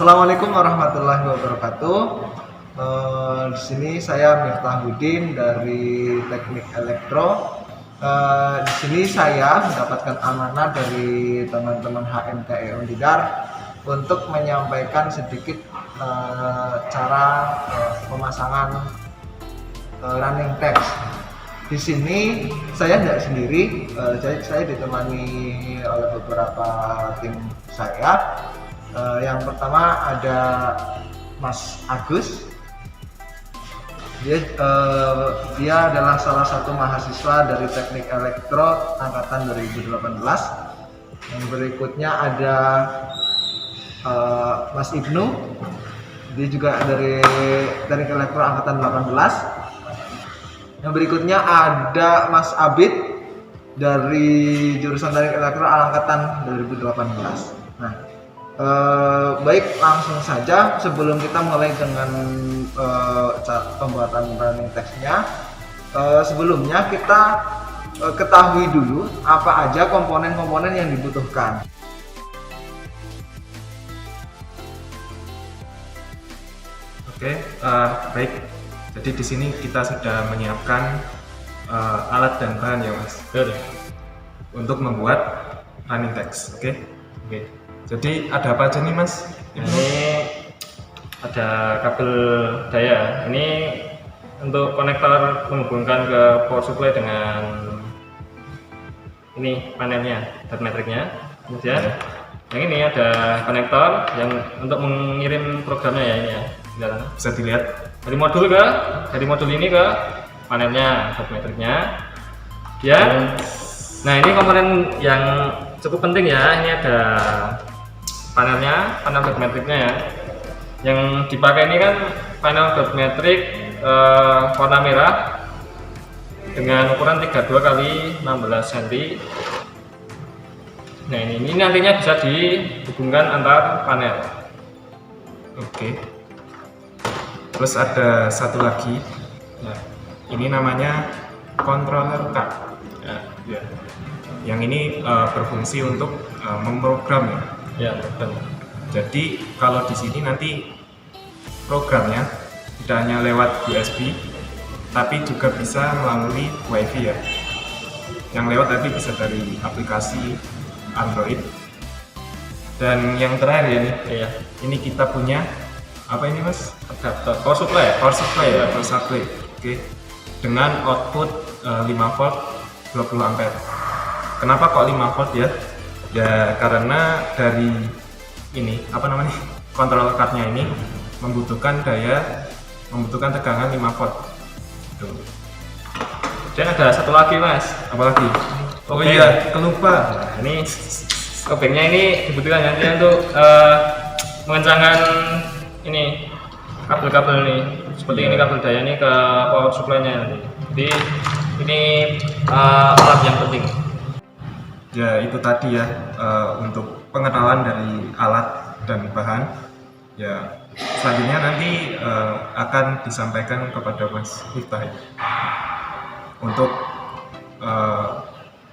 Assalamualaikum warahmatullahi wabarakatuh. Di sini saya Miftahudin dari Teknik Elektro. Di sini saya mendapatkan amanah dari teman-teman HMKE Undidar untuk menyampaikan sedikit cara pemasangan running text. Di sini saya tidak sendiri, saya ditemani oleh beberapa tim saya. Yang pertama ada Mas Agus. Dia adalah salah satu mahasiswa dari Teknik Elektro angkatan 2018. Yang berikutnya ada Mas Ibnu. Dia juga dari Teknik Elektro angkatan 18. Yang berikutnya ada Mas Abid dari jurusan Teknik Elektro angkatan 2018. Nah, baik, langsung saja sebelum kita mulai dengan pembuatan running text-nya. Sebelumnya kita ketahui dulu apa aja komponen-komponen yang dibutuhkan. Oke, baik. Jadi di sini kita sudah menyiapkan alat dan bahan ya Mas, untuk membuat running text. Oke. Jadi ada apa aja nih Mas? Ini ada kabel daya. Ini untuk konektor menghubungkan ke power supply dengan ini panelnya, dot matrix-nya. Kemudian yang ini ada konektor yang untuk mengirim programnya ya, ini ya. Bisa dilihat Dari modul ini ke panelnya, dot matrix-nya. Nah ini komponen yang cukup penting ya. Ini ada panel dot matrix-nya ya. Yang dipakai ini kan panel dot matrix warna merah dengan ukuran 32 x 16 cm. Nah ini nantinya bisa dihubungkan antar panel. Oke. Terus ada satu lagi. Nah, ini namanya controller card. Ya. Yang ini berfungsi untuk memprogram ya. Ya, betul. Jadi kalau di sini nanti programnya tidak hanya lewat USB, tapi juga bisa melalui WiFi ya. Yang lewat tadi bisa dari aplikasi Android. Dan yang terakhir ya nih, Iya. ini kita punya apa ini Mas? Adapter power supply. Power supply. Oke. Dengan output 5 volt 20 ampere. Kenapa kok 5 volt ya? Ya karena dari ini controller card-nya ini membutuhkan tegangan 5 volt. Tuh. Dan ada satu lagi Mas. Apalagi? Oh Obeng. iya, kelupa. Nah, ini obengnya ini dibutuhkan nanti untuk mengencangkan ini kabel-kabel nih. Seperti ini kabel daya ini ke power supply-nya nanti. Jadi ini alat yang penting. Ya itu tadi ya, untuk pengenalan dari alat dan bahan. Ya selanjutnya nanti akan disampaikan kepada Mas Miftah untuk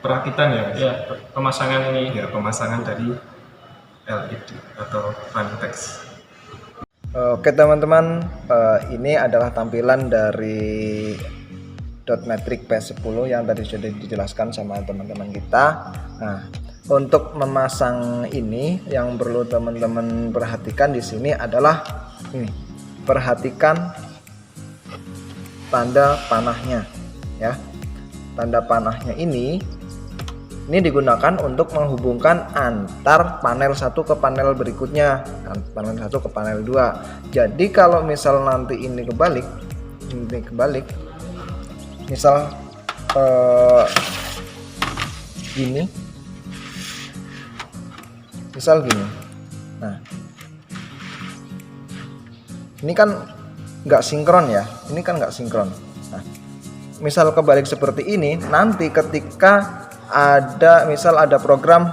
perakitan ya Mas? Ya, pemasangan ini. Ya pemasangan dari LED atau running text. Oke teman-teman, ini adalah tampilan dari dot matrix P10 yang tadi sudah dijelaskan sama teman-teman kita. Nah, untuk memasang ini yang perlu teman-teman perhatikan di sini adalah ini. Perhatikan tanda panahnya ya. Tanda panahnya ini digunakan untuk menghubungkan antar panel satu ke panel berikutnya, panel 1 ke panel 2. Jadi kalau misal nanti ini kebalik, misal gini. Nah, ini kan nggak sinkron ya. Nah, misal kebalik seperti ini, nanti ketika ada program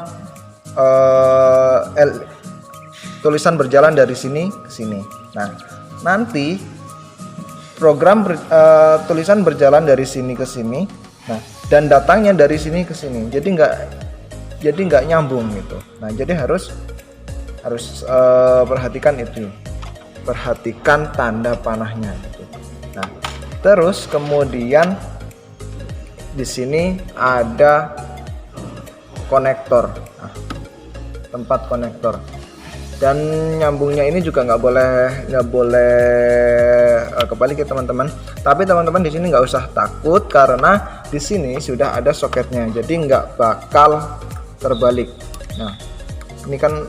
tulisan berjalan dari sini ke sini. Nah, nanti program tulisan berjalan dari sini ke sini. Nah, dan datangnya dari sini ke sini. Jadi nggak nyambung gitu. Nah, jadi harus harus perhatikan itu, perhatikan tanda panahnya gitu. Nah, terus kemudian di sini ada konektor, nah, tempat konektor, dan nyambungnya ini juga nggak boleh kebalik ya teman-teman. Tapi teman-teman di sini nggak usah takut karena di sini sudah ada soketnya, jadi nggak bakal terbalik. Nah, ini kan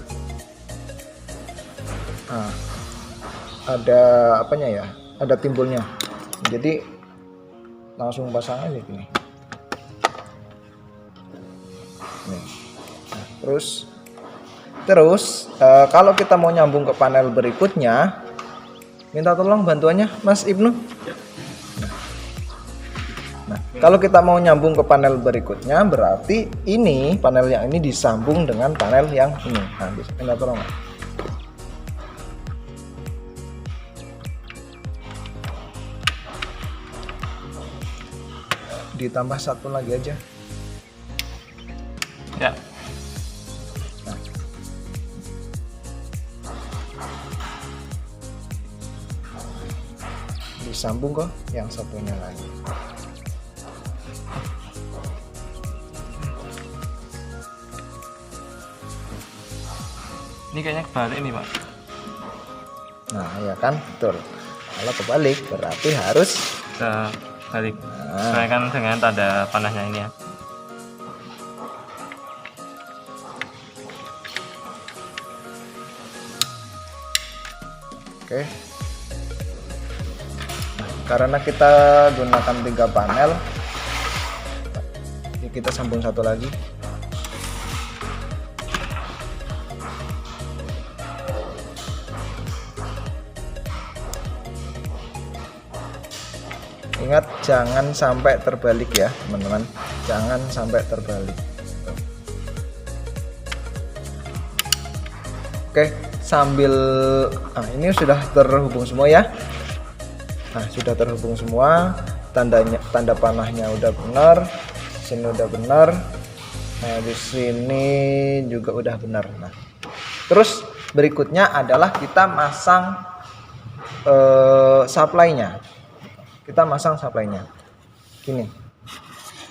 ada apanya ya, ada timbulnya, jadi langsung pasang aja gini. Nih. Nah, terus kalau kita mau nyambung ke panel berikutnya, minta tolong bantuannya Mas Ibnu. Nah, kalau kita mau nyambung ke panel berikutnya, berarti ini panel yang ini disambung dengan panel yang ini. Nah, minta tolong. Ditambah satu lagi aja. Ya. Nah. Disambung kok yang satunya lagi. Ini kayaknya kebalik nih, Pak. Nah, ya kan, betul. Kalau kebalik berarti harus Kebalik. Sesuaikan dengan tanda panahnya ini ya. Oke. Nah, karena kita gunakan 3 panel, ini kita sambung satu lagi. Ingat jangan sampai terbalik ya teman-teman, jangan sampai terbalik. Oke, sambil ini sudah terhubung semua ya. Nah, sudah terhubung semua, tanda panahnya udah benar, sini udah benar. Nah, di sini juga udah benar. Nah, terus berikutnya adalah kita masang supply-nya. Kita masang supply-nya. Gini.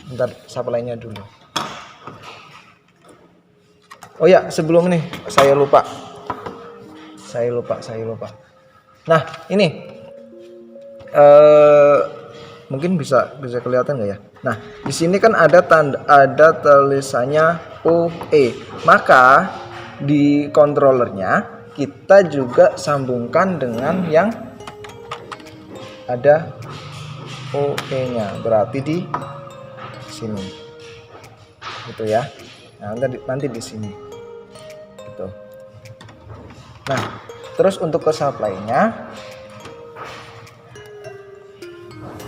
Bentar, supply-nya dulu. Oh ya, sebelum ini saya lupa. Nah, ini mungkin bisa kelihatan nggak ya? Nah, di sini kan ada tulisannya OE. Maka di controllernya kita juga sambungkan dengan yang ada OE-nya, berarti di sini. Gitu ya. Nah, nanti di sini. Gitu. Nah, terus untuk ke supply-nya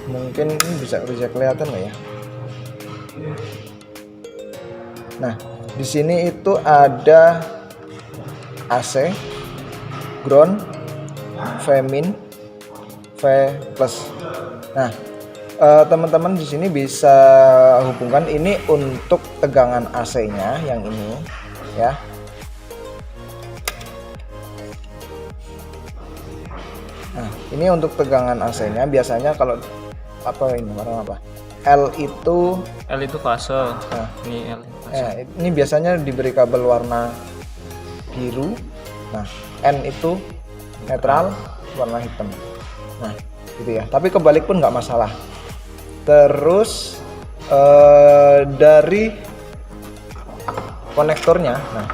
mungkin ini bisa kelihatan nggak ya? Nah, di sini itu ada AC, ground, V-min, V plus. Nah, teman-teman di sini bisa hubungkan ini untuk tegangan AC-nya yang ini ya. Nah, ini untuk tegangan AC-nya biasanya kalau warna apa? L itu fase. Nah, Ini L fase. ini biasanya diberi kabel warna biru. Nah, N itu netral, warna hitam. Nah, gitu ya. Tapi kebalik pun nggak masalah. Terus dari konektornya, nah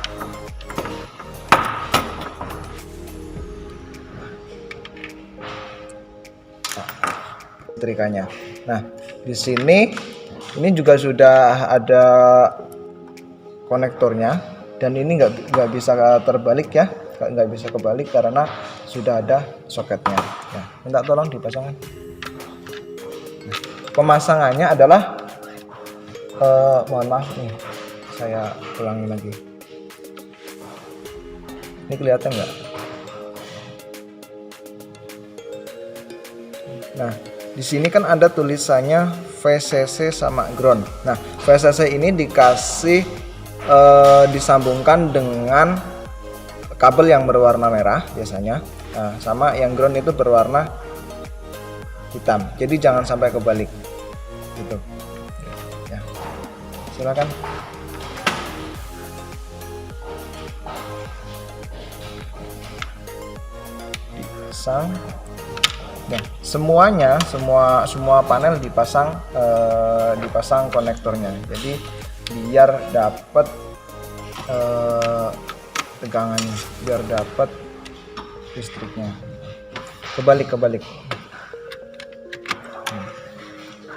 setrikanya. Nah, di sini ini juga sudah ada konektornya dan ini nggak bisa terbalik ya, nggak bisa kebalik karena sudah ada soketnya. Nah, minta tolong dipasangkan. Nah, pemasangannya adalah mohon maaf nih, saya ulangi lagi. Ini kelihatan nggak? Nah, di sini kan ada tulisannya VCC sama ground. Nah, VCC ini dikasih disambungkan dengan kabel yang berwarna merah biasanya, nah, sama yang ground itu berwarna hitam. Jadi jangan sampai kebalik gitu ya. Silakan. Dipasang. Nah, semuanya semua panel dipasang konektornya. Jadi biar dapat tegangannya, biar dapat listriknya. Kebalik.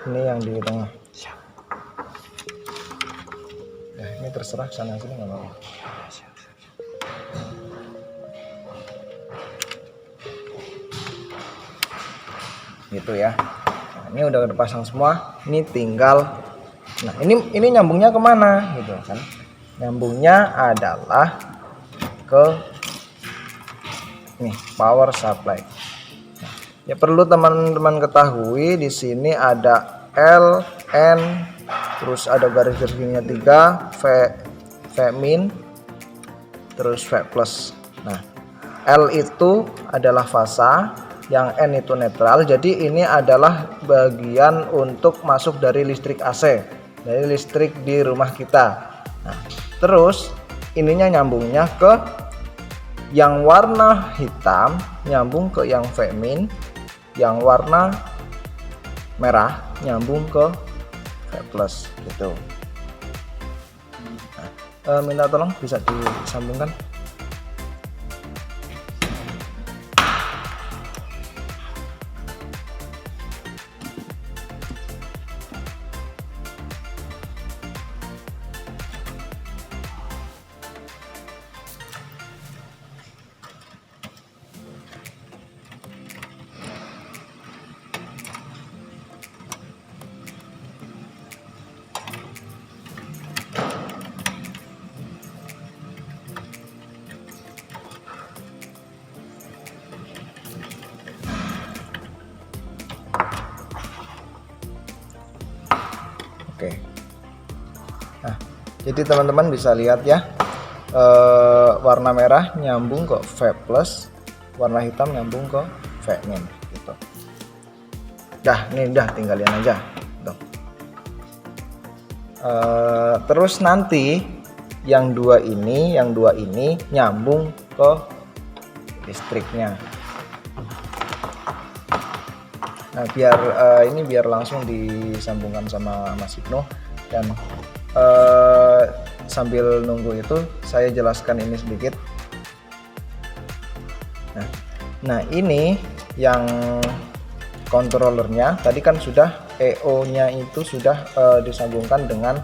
Ini yang di tengah. Nah, ini terserah sana sini nggak apa-apa. Gitu ya. Nah, ini udah terpasang semua. Ini tinggal. Nah, ini nyambungnya kemana gitu kan? Nyambungnya adalah ke nih power supply. Nah, ya perlu teman-teman ketahui di sini ada L, N, terus ada garis-garisnya 3, V min, terus V plus. Nah, L itu adalah fasa, yang N itu netral. Jadi ini adalah bagian untuk masuk dari listrik AC, dari listrik di rumah kita. Nah, terus ininya nyambungnya ke yang warna hitam, nyambung ke yang V min, yang warna merah nyambung ke V plus gitu. Nah, minta tolong bisa disambungkan. Oke. Nah, jadi teman-teman bisa lihat ya, warna merah nyambung ke V plus, warna hitam nyambung ke V min gitu. Ini udah tinggalin aja tuh. Terus nanti yang dua ini nyambung ke listriknya. Nah, biar langsung disambungkan sama Mas Ibnu, dan sambil nunggu itu saya jelaskan ini sedikit. Nah, ini yang controllernya tadi kan sudah EO-nya itu sudah disambungkan dengan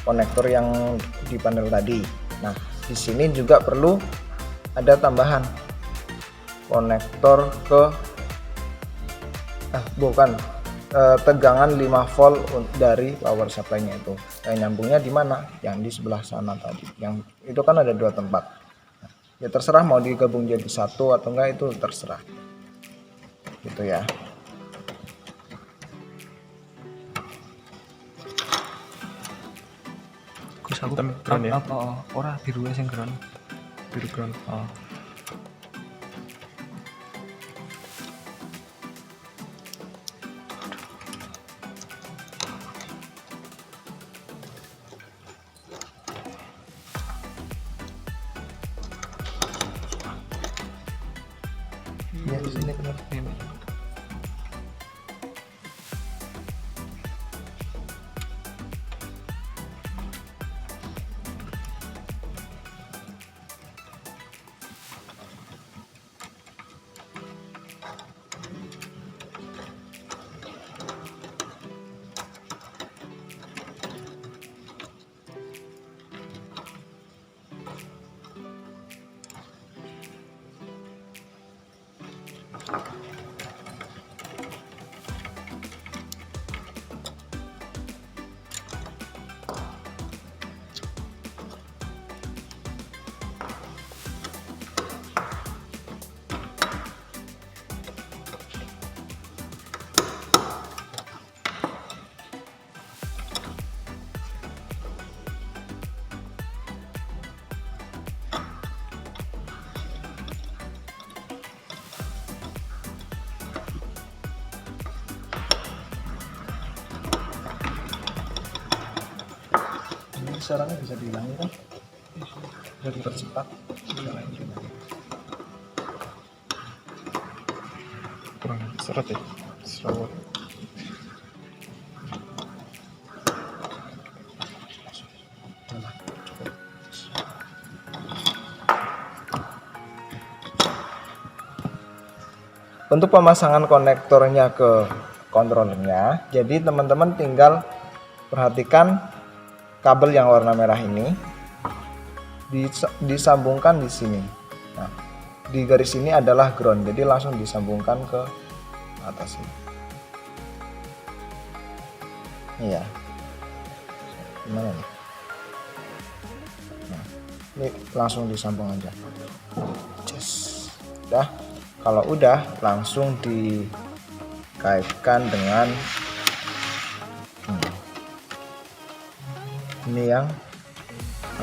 konektor yang di panel tadi. Nah, di sini juga perlu ada tambahan konektor ke tegangan 5 volt dari power supply-nya itu. Nyambungnya di mana? Yang di sebelah sana tadi. Yang itu kan ada 2 tempat. Ya terserah mau digabung jadi satu atau enggak, itu terserah. Gitu ya. Ground ya? Apa ora biru sing ground? Biru ground. Oh. Ya di sini benar. Kisarannya bisa dihilangin kan? Bisa dipercepat. Kurang seret ya. Slower. Untuk pemasangan konektornya ke kontrolernya, jadi teman-teman tinggal perhatikan kabel yang warna merah ini disambungkan di sini. Nah, di garis ini adalah ground, jadi langsung disambungkan ke atas ini. Iya. Gimana nih? Nah, ini langsung disambung aja. Just. Udah. Kalau udah, langsung dikaitkan dengan ini yang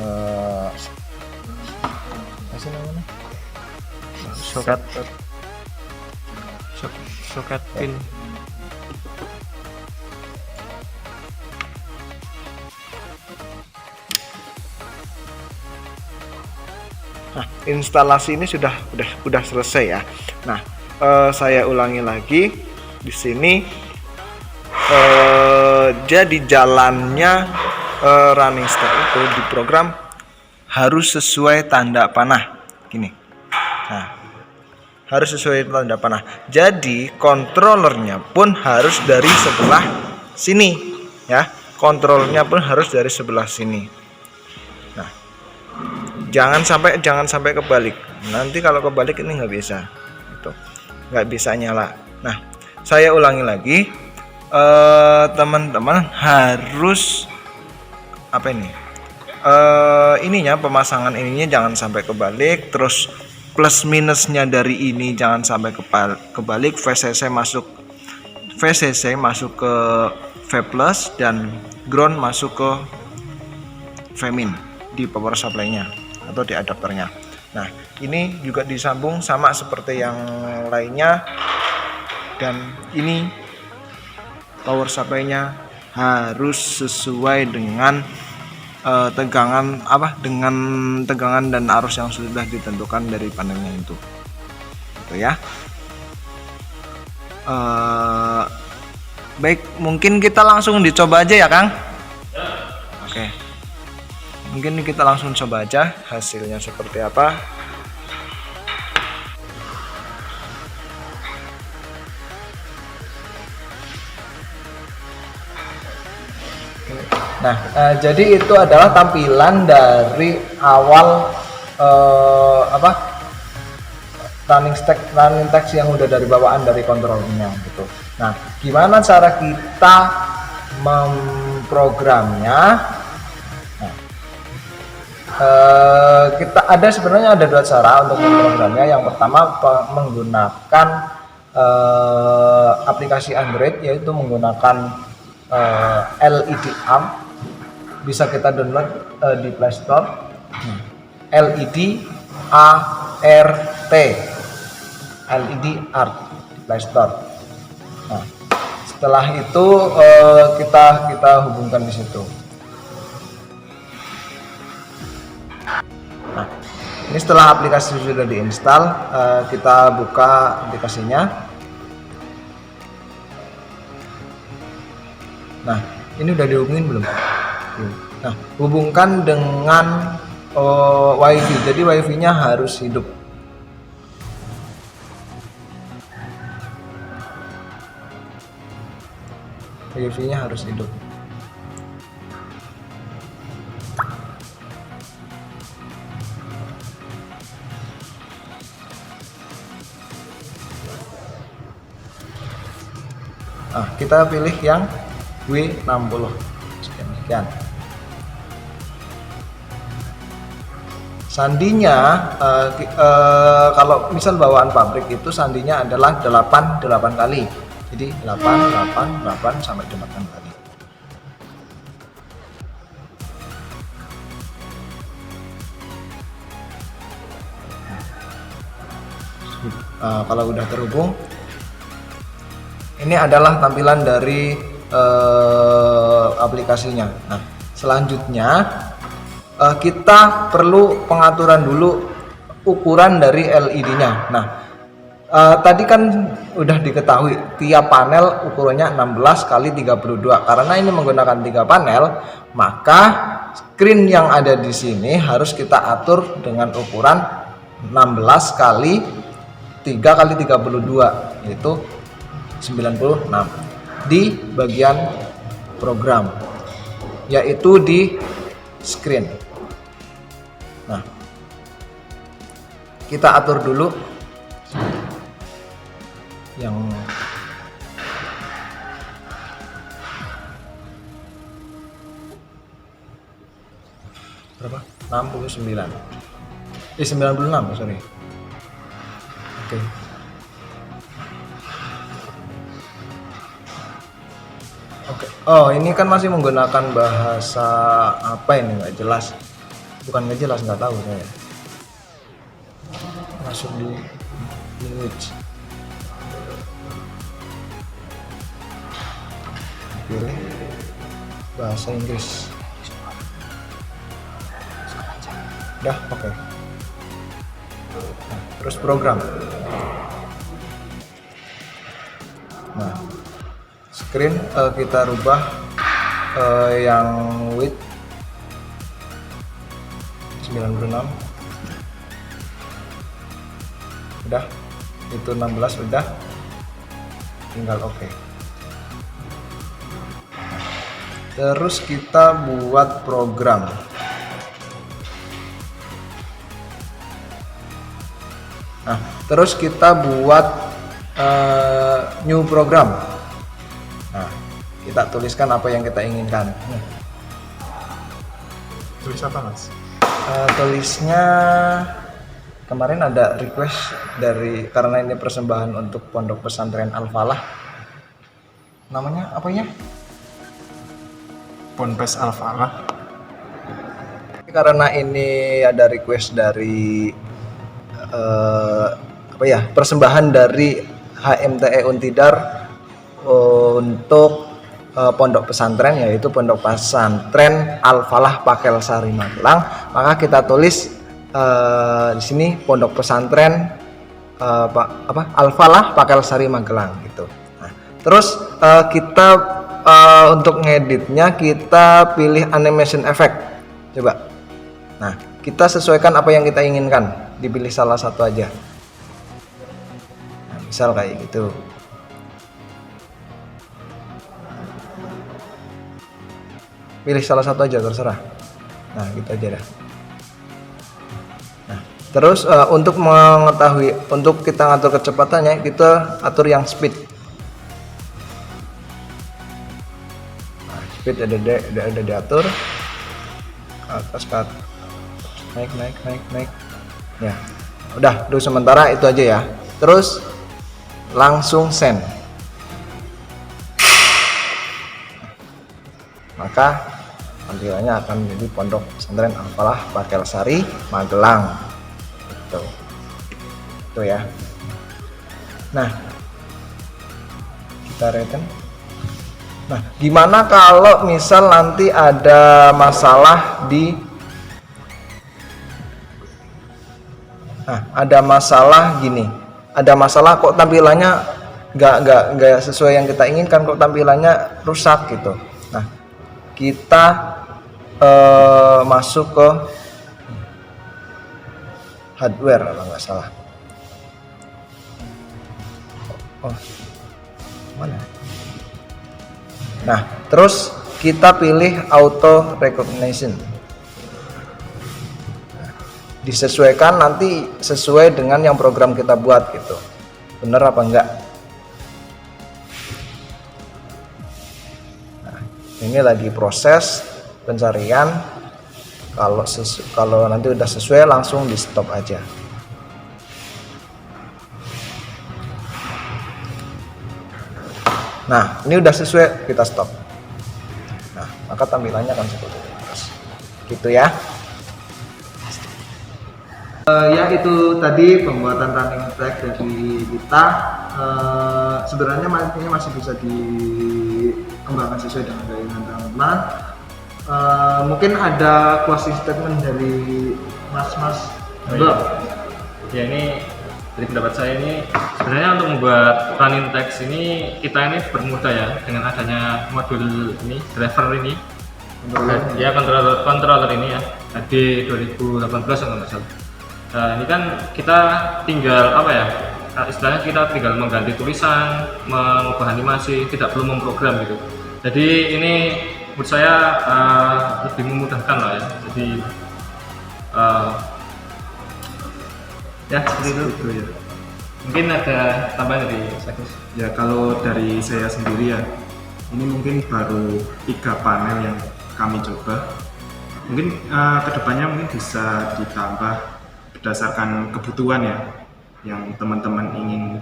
apa sih namanya? Soket pin. Nah, instalasi ini sudah selesai ya. Nah, saya ulangi lagi di sini. Jadi jalannya running stack itu di program harus sesuai tanda panah gini. Nah, harus sesuai tanda panah. Jadi kontrolernya pun harus dari sebelah sini ya. Kontrolnya pun harus dari sebelah sini. Nah, jangan sampai kebalik. Nanti kalau kebalik ini nggak bisa, gitu, nggak bisa nyala. Nah, saya ulangi lagi, teman-teman harus apa ini? Ininya pemasangan ininya jangan sampai kebalik. Terus plus minusnya dari ini jangan sampai kebalik. VCC masuk ke V plus dan ground masuk ke V min di power supply-nya atau di adapternya. Nah, ini juga disambung sama seperti yang lainnya, dan ini power supply-nya harus sesuai dengan tegangan dan arus yang sudah ditentukan dari panelnya itu. Gitu ya. Baik, mungkin kita langsung dicoba aja ya, Kang. Oke. Mungkin kita langsung coba aja hasilnya seperti apa. Nah, jadi itu adalah tampilan dari awal running text yang udah dari bawaan dari kontrolnya gitu. Nah, gimana cara kita memprogramnya? Kita sebenarnya ada dua cara untuk memprogramnya. Yang pertama menggunakan aplikasi Android, yaitu menggunakan LED ART. Bisa kita download di Play Store. LED ART di Play Store. Nah, setelah itu kita hubungkan di situ. Nah, ini setelah aplikasi sudah diinstal, kita buka aplikasinya. Nah, ini udah dihubungin belum? Nah, hubungkan dengan WiFi. Jadi WiFi-nya harus hidup. WiFi-nya harus hidup. Nah, kita pilih yang W60. Sekian. Sandinya kalau misal bawaan pabrik itu sandinya adalah 8 kali. Jadi 8 sampai 8 kali. Kalau udah terhubung, ini adalah tampilan dari aplikasinya. Nah, selanjutnya kita perlu pengaturan dulu ukuran dari LED-nya. Nah, tadi kan udah diketahui tiap panel ukurannya 16 kali 32. Karena ini menggunakan 3 panel, maka screen yang ada di sini harus kita atur dengan ukuran 16 kali 3 kali 32, yaitu 96 di bagian program, yaitu di screen. Nah, kita atur dulu yang berapa? 69. 96, sorry. Oke. Oke. Oh, ini kan masih menggunakan bahasa apa ini, nggak jelas. Bukan nggak jelas, nggak tahu saya. Masuk di language. Pilih bahasa Inggris. Udah, oke. Nah, terus program. Nah, screen kita rubah yang width 96. Udah, itu 16 udah, tinggal oke. Terus kita buat program. Nah, terus kita buat new program. Nah, kita tuliskan apa yang kita inginkan. Tulis apa, Mas? Tulisnya kemarin ada request dari, karena ini persembahan untuk Pondok Pesantren Al-Falah. Namanya apa ya? Ponpes Al-Falah. Karena ini ada request dari persembahan dari HMTE Untidar untuk pondok pesantren, yaitu Pondok Pesantren Al-Falah Pakelsari Magelang, maka kita tulis di sini Pondok Pesantren Al-Falah Pakelsari Magelang gitu. Nah, terus kita untuk ngeditnya kita pilih animation effect, coba. Nah, kita sesuaikan apa yang kita inginkan, dipilih salah satu aja. Nah, misal kayak gitu. Pilih salah satu aja, terserah. Nah, gitu aja dah. Nah, terus untuk mengetahui, untuk kita ngatur kecepatannya, kita atur yang speed. Nah, speed ada diatur. Atas cut. Naik. Ya, udah. Dulu sementara itu aja ya. Terus langsung send. Maka tampilannya akan menjadi Pondok Pesantren Al-Falah Pakelsari Magelang. Itu ya. Nah, kita return. Nah, gimana kalau misal nanti ada masalah di ada masalah gini. Ada masalah kok tampilannya nggak sesuai yang kita inginkan, kok tampilannya rusak gitu. Nah, kita masuk ke hardware kalau nggak salah. Oh, mana? Nah, terus kita pilih auto recognition. Disesuaikan nanti sesuai dengan yang program kita buat gitu. Bener apa enggak? Nah, ini lagi proses pencarian. Kalau nanti udah sesuai langsung di stop aja. Nah, ini udah sesuai, kita stop. Nah, maka tampilannya akan seperti ini terus. Gitu ya. Ya, itu tadi pembuatan running tag dari kita. Sebenarnya ini masih bisa dikembangkan sesuai dengan keinginan teman-teman. Mungkin ada closing statement dari Mas. Oh, iya. Ya ini dari pendapat saya ini sebenarnya untuk membuat running text ini kita ini bermudah ya dengan adanya modul ini driver ini ya controller ini ya HD 2018 kalau nggak salah. Nah ini kan kita tinggal apa ya istilahnya kita tinggal mengganti tulisan, mengubah animasi, tidak perlu memprogram gitu. Jadi ini menurut saya lebih memudahkan lah ya. Jadi ya seperti itu ya. Mungkin ada tambahan dari Sakus. Ya kalau dari saya sendiri ya, ini mungkin baru 3 panel yang kami coba. Mungkin kedepannya mungkin bisa ditambah berdasarkan kebutuhan ya, yang teman-teman ingin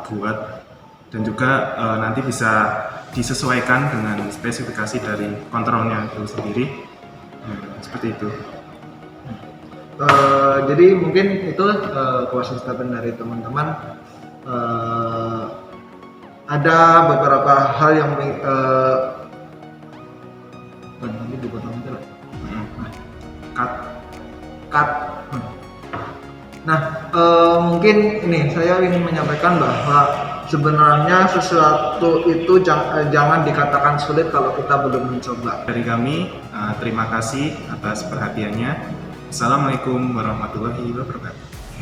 buat, dan juga nanti bisa disesuaikan dengan spesifikasi dari kontrolnya itu sendiri. Seperti itu. Jadi mungkin itu closing statement dari teman-teman. Ada beberapa hal yang nanti dipotong aja lah. Cut. Nah, mungkin ini saya ingin menyampaikan bahwa sebenarnya sesuatu itu jangan dikatakan sulit kalau kita belum mencoba. Dari kami, terima kasih atas perhatiannya. Assalamualaikum warahmatullahi wabarakatuh.